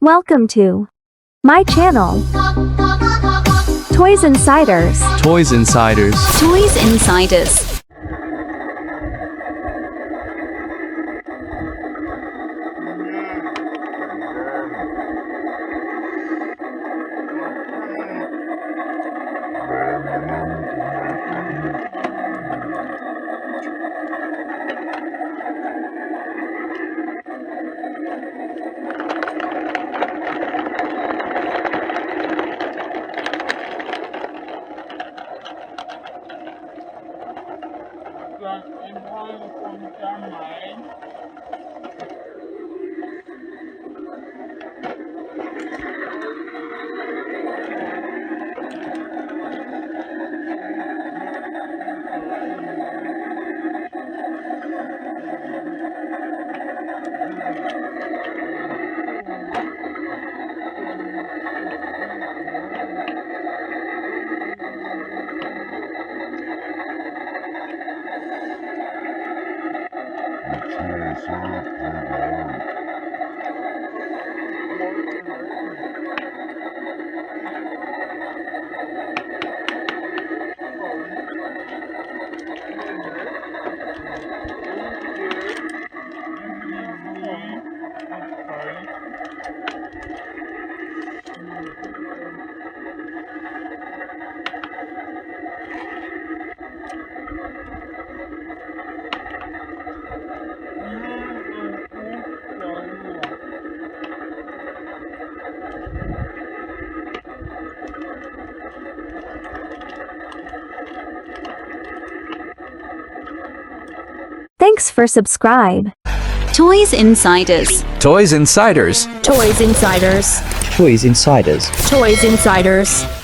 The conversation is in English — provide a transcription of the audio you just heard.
Welcome to my channel, Toys Insiders. Toys Insiders. Toys Insiders. Thanks for subscribe. Toys Insiders. Toys Insiders. Toys Insiders. Toys Insiders. Toys Insiders.